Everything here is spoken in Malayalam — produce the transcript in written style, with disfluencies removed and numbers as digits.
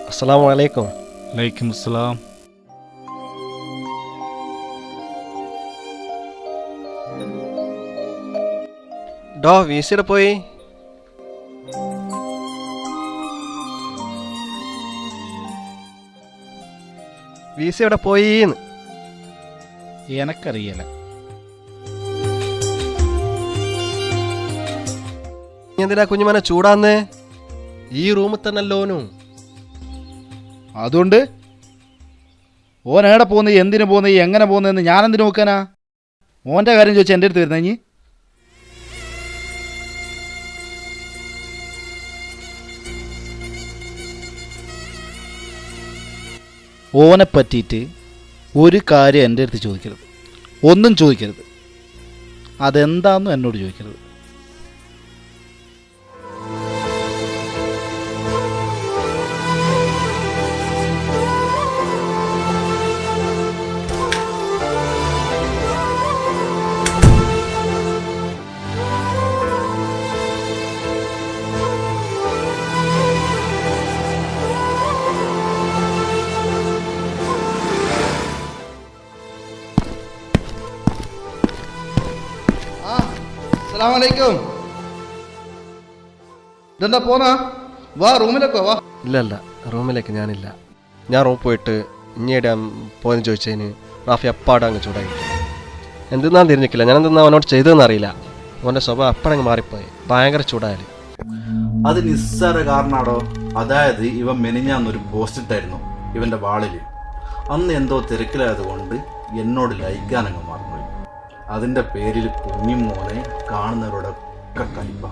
അസ്സലാമു അലൈക്കും. വലൈക്കും അസ്സലാം. ഡോ വീസിയുടെ പോയി. വീസി എവിടെ പോയിന്ന് എനക്കറിയല. എന്തിനാ കുഞ്ഞുമനെ ചൂടാന്ന്? ഈ റൂമിൽ തന്നെ ലോനും. അതുകൊണ്ട് ഓൻ എവിടെ പോകുന്നത്, എന്തിനു പോകുന്നത്, എങ്ങനെ പോകുന്നതെന്ന് ഞാനെന്തിനു നോക്കാനാ? ഓൻ്റെ കാര്യം ചോദിച്ചാൽ എൻ്റെ അടുത്ത് വരുന്ന ഇനി? ഓനെ പറ്റിയിട്ട് ഒരു കാര്യം എൻ്റെ അടുത്ത് ചോദിക്കരുത്, ഒന്നും ചോദിക്കരുത്. അതെന്താണെന്നും എന്നോട് ചോദിക്കരുത്. അസ്സലാമലൈക്കും. ഇതെന്താ പോന്നാ? വാ റൂമിലേക്കോ വാ. ഇല്ല റൂമിലേക്ക് ഞാനില്ല. ഞാൻ റൂം പോയിട്ട് ഇഞ്ഞിടെ പോയെന്ന് ചോദിച്ചതിന് റാഫി അപ്പാടെ അങ്ങ് ചൂടായി. എന്തെന്നാ തിരിഞ്ഞിക്കില്ല. ഞാൻ എന്തെന്നാ അവനോട് ചെയ്തതെന്ന് അറിയില്ല. അവൻ്റെ സ്വഭാവം അപ്പടങ്ങ് മാറിപ്പോയി. ഭയങ്കര ചൂടായാൽ. അത് നിസ്സാര കാരണാടോ. അതായത് ഇവൻ മെനിഞ്ഞാന്നൊരു പോസ്റ്റ് ഇട്ടായിരുന്നു ഇവന്റെ വാളില്. അന്ന് എന്തോ തിരക്കിലായതുകൊണ്ട് എന്നോട് ലൈക്കാനങ്ങ് മറന്നുപോയി. അതിന്റെ പേരിൽ കുഞ്ഞിമോനെ കാണുന്നവരോടൊക്കെ കലിപ്പ.